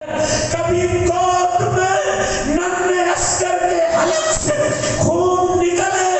کبھی کوت میں ننھے عسکر کے حلق سے خون نکلے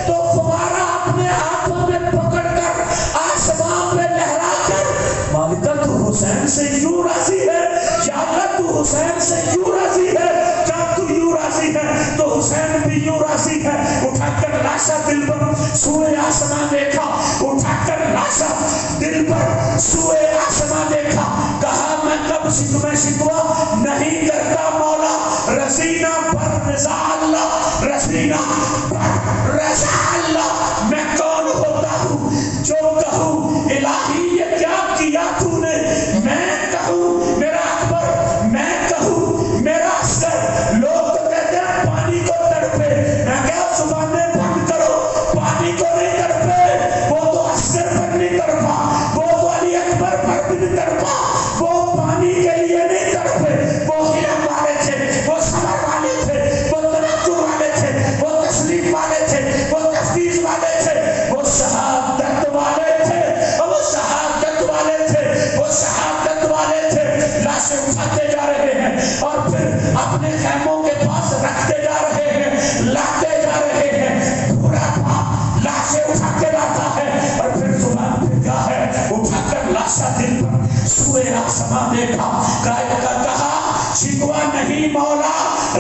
تو فوارہ اپنے ہاتھوں میں پکڑ کر آسمان میں لہرا کر مالکہ تو حسین سے یوں راضی ہے، یا اللہ تو حسین سے یوں راضی ہے، جب تو یوں راضی ہے تو حسین بھی یوں راضی ہے۔ اٹھا کر لاشا دل پر سوئے آسمان دیکھا، اٹھا کر لاشا دل پر سوئے آسمان دیکھا، کہا میں کب شکوہ شکوہ نہیں کرتا مولا، رسینہ پر رضا اللہ، رسینہ پر رضا اللہ، میں کون ہوتا ہوں جو کہوں الہی یہ کیا کیا تو نے، میں کہوں میرا اکبر، میں کہوں میرا عسکر، لوگ تو کہتے ہیں پانی کو تڑپے، میں کہا زبانیں بند کرو، پانی کو نہیں تڑپے، وہ تو عسکر پر نہیں تڑپا، وہ تو علی اکبر پر بھی نہیں تڑپا، وہ پانی کے لیے نہیں تڑپے، وہ علم والے تھے، وہ صبر والے تھے، وہ تنقل والے تھے، وہ تسلیم والے تھے، وہ تفویض والے تھے، وہ شہادت والے تھے، وہ شہادت والے تھے، وہ شہادت والے تھے۔ لاشیں اٹھاتے جا رہے ہیں اور پھر اپنے خیموں کے پاس رکھتے جا رہے ہیں، لاتے جا رہے ہیں، پورا باپ لاشیں اٹھا کے لاتا ہے اور پھر زبان پہ کیا ہے، اٹھا کر لاشا دل پر سوئے آسمان دیکھا، کہا شکوہ نہیں مولا،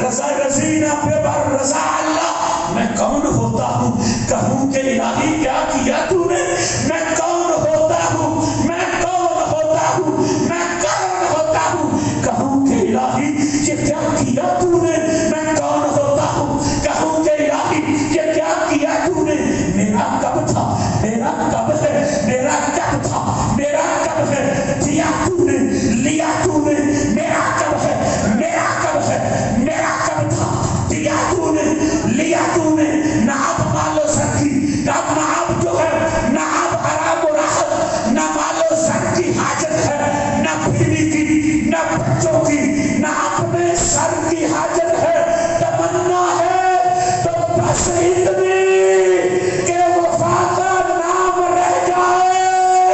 رضا رضینہ پہ بر رضا اللہ، میں کون ہوتا ہوں کہوں کہ الہی کیا کیا تو نے، میں کون ہوتا ہوں، میں کون ہوتا ہوں، میں کون ہوتا ہوں کہوں کہ الہی یہ کیا کیا تو نے، میں کون ہوتا ہوں کہوں کہ الہی یہ کیا کیا تو نے، میرا کب تھا، میرا کب ہے، میرا کب تھا، میرا کب ہے، دیا تو نے، لیا تو نے، میرا کب ہے، میرا کب ہے، میرا کب تھا، دیا تو نے، لیا تو نے، نہ اب مالو سر کی، اب نہ اب جو ہے، نہ اب حرام و راحت، نہ مالو سر کی حاجت ہے، نہ بیوی کی، نہ بچوں کی، نہ اپنے سر کی حاجت ہے، تمنا ہے تو بس اتنی کہ وفا کا نام رہ جائے،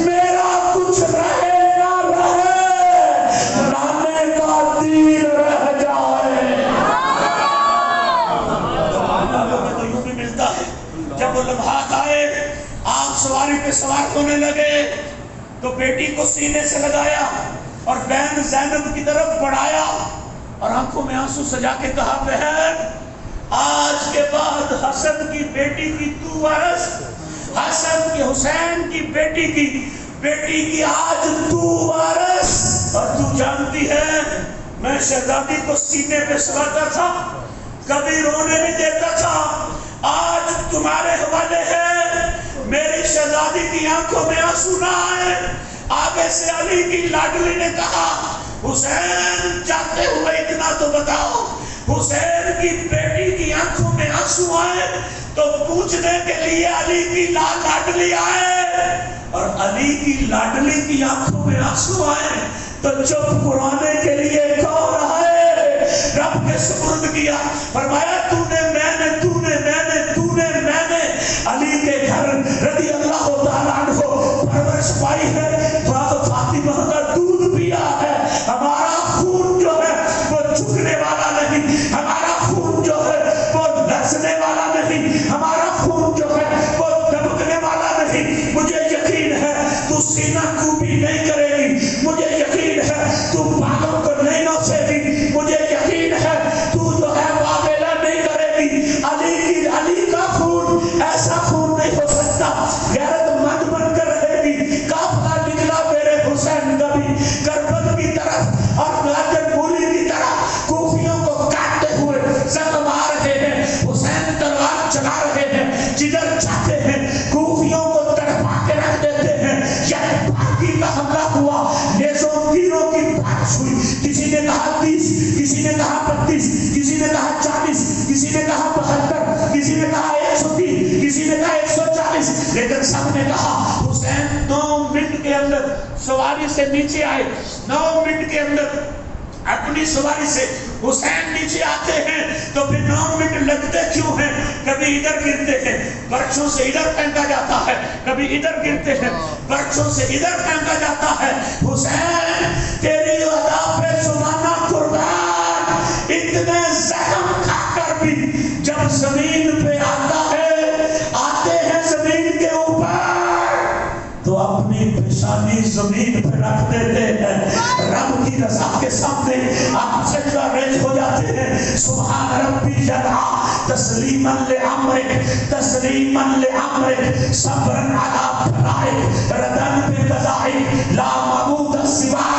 میرا کچھ رہے نہ رہے، لانے کا دین رہ جائے۔ تو یوں بھی ملتا ہے، جب وہ لمحات آئے، آپ سواری پہ سوار ہونے لگے تو بیٹی کو سینے سے لگایا اور بہن زینب کی طرف بڑھایا اور آنکھوں میں آنسو سجا کے کہا بہن آج کے بعد حسن کی بیٹی کی تو وارث، حسن کی حسین کی بیٹی کی آج تو وارث، اور تو جانتی ہے میں شہزادی کو سینے پہ سلاتا تھا، کبھی رونے نہیں دیتا تھا، آج تمہارے حوالے ہے، میری شہزادی کی آنکھوں میں آنسو نہ آئے۔ آگے سے علی کی لاڈلی نے کہا حسین جاتے ہوئے اتنا تو بتاؤ، حسین کی بیٹی کی آنکھوں میں آنسو آئے تو پوچھنے کے لیے علی کی لاڈلی آئے، اور علی کی لاڈلی کی آنکھوں میں آنسو آئے تو چپ قرانے کے لیے کون آئے؟ رب کے سپرد کیا، فرمایا تو نے علی کے گھر رضی اللہ تعالیٰ عنہ پرورش پائی ہے، فاطمہ کا دودھ پیا ہے، ہمارا خون جو ہے وہ جھکنے والا نہیں، ہمارا خون جو ہے وہ لرزنے والا نہیں، ہمارا خون جو ہے وہ دبکنے والا نہیں، مجھے یقین ہے تو سینہ کوبی نہیں کرے گی، مجھے یقین ہے تو بالوں کو نہیں نوچے گی، مجھے یقین ہے تو جو ہے واویلا نہیں کرے گی، علی کا خون ایسا خون نہیں ہو سکتا، غیرت مند بن کر رہے گی، قافلہ نکلا میرے حسین کا بھی کربل کی طرف اور ناجر مولی کی طرف کوفیوں کو کاٹتے ہوئے زخم آ رہے ہیں، حسین تلوار چلا رہے ہیں، جدھر چاہتے ہیں کوفیوں کو تڑپا کے رکھ دیتے ہیں، یا باقی کا حملہ ہوا، نیزوں تیروں کی بارش ہوئی، کسی نے کہا 30، کسی نے کہا 32، کسی نے کہا 40، کسی نے کہا 72، کسی نے کہا 130، کسی نے کہا 140، لیکن سب نے کہا حسین 9 منٹ کے اندر سواری سے نیچے آئے، 9 منٹ کے اندر اپنی سواری سے حسین نیچے آتے ہیں تو پھر 9 منٹ لگتے کیوں ہیں؟ کبھی ادھر گرتے ہیں، برچوں سے ادھر پھینکا جاتا ہے، کبھی ادھر گرتے ہیں، برچوں سے ادھر پھینکا جاتا ہے، حسین تیری ادا پہ کی رضا کے سامنے آپ سجدہ ریز ہو جاتے ہیں. سبحان ربی یدعا تسلیما لعمرک تسلیما لعمرک صبرا علی بلائک ردن بقضائک لا معبود سوا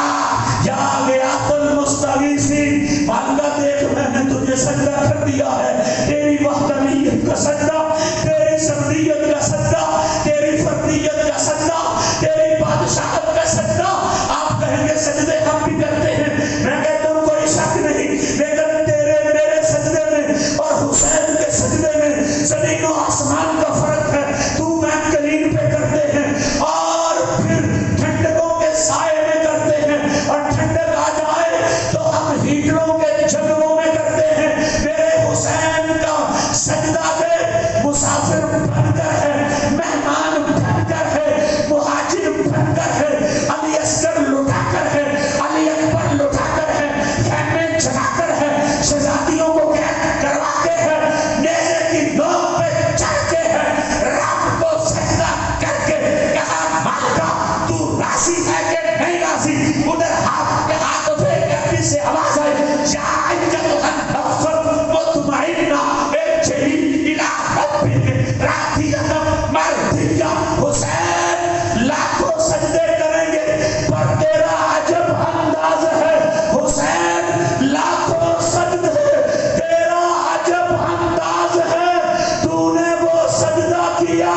یا غیاث المستغیثین. مالکہ دیکھ میں نے تجھے سجدہ کر دیا ہے، تیری وحدانیت کا سجدہ، تیری سمدیت کا سجدہ، تیری فردیت کا سجدہ، تیری بادشاہت کا سجدہ. آپ کہیں گے سجدے ہم بھی کرتے ہیں، میں کہتا ہوں کوئی شک نہیں، لیکن تیرے میرے سجدے میں اور حسین کے سجدے میں زمین و آسمان کا فرق ہے. تو میں کلین پہ کرتے ہیں اور پھر ٹھنڈکوں کے سائے میں کرتے ہیں، اور ٹھنڈک آ جائے تو ہم ہیٹروں کے جھگڑوں میں کرتے ہیں. میرے حسین کا سجدہ دے مسافر بن کر ہے، مہمان بن کر ہے، مہاجر بن کر ہے، علی اصغر لٹا کر ہے، علی اکبر لٹا کر ہے، خیمے جلا کر ہے، شہزادیوں کو قید کروا کے ہے، نیزے کی نوک پہ چڑھ کے ہے، رب کو سجدہ کر کے کہا مالکہ تو راضی ہے کہ نہیں راضی. ادھر ہاتھ کے ہاتھ پہ گردی سے آواز آئی یا ایتھا النفس مطمئنہ ارجعی الی ربک راضیۃ مرضیہ. حسین لاکھوں سجدے کریں گے پر تیرا عجب انداز ہے. حسین لاکھوں سجدے تیرا عجب انداز ہے. تو نے وہ سجدہ کیا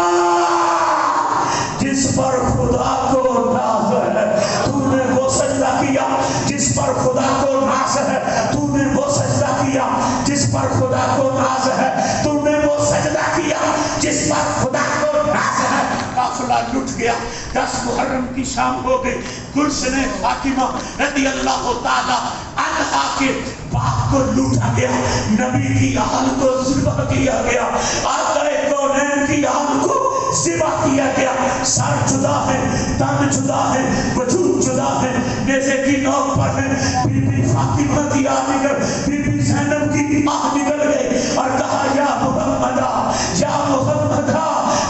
جس پر خدا کو ناز ہے. تو نے وہ سجدہ کیا جس پر خدا کو ناز ہے. تو نے وہ سجدہ کیا جس پر خدا کو ناز ہے. تو نے وہ سجدہ کیا جس پر خدا کو ناز ہے. قافلہ لٹ گیا. 10 محرم کی شام ہو گئی. گلشن فاطمہ رضی اللہ تعالی عنہا کے باغ کو لوٹا گیا. نبی کی آل کو ذبح کیا گیا. آقا کونین کی آل کو ذبح کیا گیا. سر جدا ہے، تن جدا ہے، وجود جدا ہے، نیزے کی نوک پر ہے. بی بی فاطمہ کی آہ نکل، بی بی زینب کی آہ نکل گئی اور کہا یا محمدہ یا محمدہ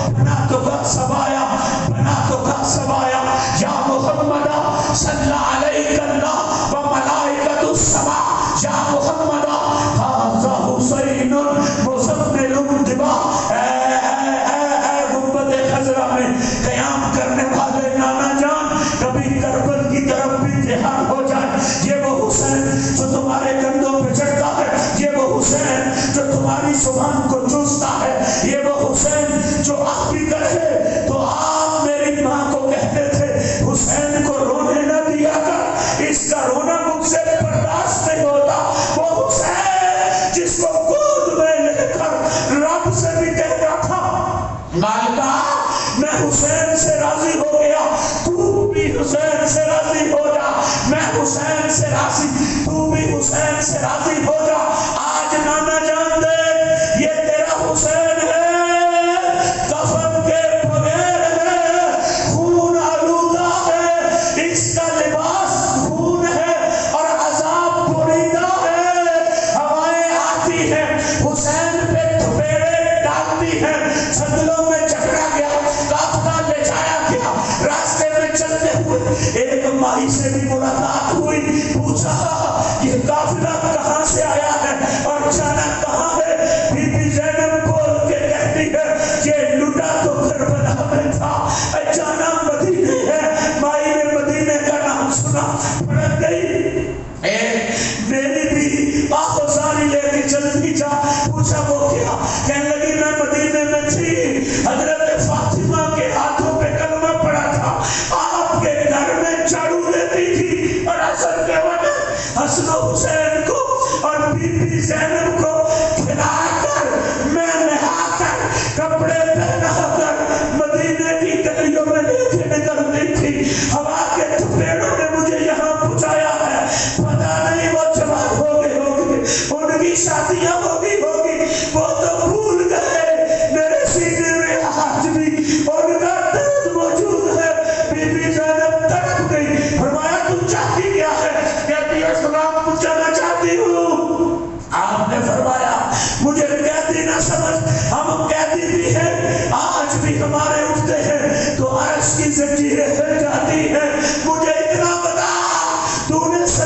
بناتو کا سبایا بناتو کا سبایا یا محمدہ صلی علیک اللہ و ملائکۃ السما یا محمدہ ھذا حسین مزمل الدماء. اے گنبد خضرا میں قیام کرنے والے نانا جان، کبھی کربل کی طرف بھی دھیان ہو جائے. یہ وہ حسین جو تمہارے کندھوں پہ چڑھتا ہے، یہ وہ حسین جو تمہاری زبان کو چوستا ہے، یہ وہ حسین جو آپ بھی کرے تو آپ میری ماں کو کہتے تھے حسین کو رونے نہ دیا کر، اس کا رونا مجھ سے برداشت نہیں ہوتا. وہ حسین جس کو گود میں لے کر رب سے بھی کہتا تھا مالکہ میں حسین سے راضی ہو گیا، تو بھی حسین سے راضی ہو جا. میں حسین سے راضی، تو بھی حسین سے راضی ہو جا. آج نانا جان دے یہ تیرا حسین ہے، کفن کے بغیر ہے، خون آلودہ ہے، اس کا لباس خون ہے اور عذاب بریدہ ہے. ہوائیں آتی ہیں حسین پہ تھپیڑے ڈالتی ہیں. جنگلوں میں جھگڑا گیا، قافلہ لے جایا گیا. راستے میں چلتے ہوئے ایک مائی سے بھی ملاقات ہوئی. پوچھا یہ قافلہ کہاں سے آیا ہے اور جانا کہاں ہے؟ بی بی زینب بول کے کہتی ہے یہ لٹا تو کربلا میں تھا، جانا مدینے ہے. مائی نے مدینے کا نام سنا، پڑک گئی. میری بھی آخوزاری لے کے چلتی جا. پوچھا وہ کیا؟ کہنے لگی میں مدینے میں تھی، حضرت فاطمہ کے ہاتھوں پہ کلمہ پڑا تھا، آپ کے گھر میں جھاڑو دیتی تھی اور حسن کے وقت حسن و حسین کو اور بی بی زینب کو کھلا کر میں نہا کر کپڑے پہنا کر مدینے کی گلیوں میں لے کے نکلتی تھی. ہوا کے تھپیڑوں نے مجھے یہاں پہنچایا ہے. پتہ نہیں وہ جوان ہو گئے ہوگی، ان کی شادیاں ہوگی وہ تو بھول گئے. میرے سینے میں آج بھی ان کا درد موجود ہے. بی بی زینب تڑپ گئی. فرمایا تم چاہتی کیا ہے؟ کہتی ہے سلام پوچھنا چاہتی ہوں. آپ نے فرمایا مجھے قیدی نہ سمجھ، ہم قیدی بھی ہیں، آج بھی ہمارے اٹھتے ہیں تو عرش کی زنجیریں ہل جاتی ہیں. مجھے اتنا بتا تو نے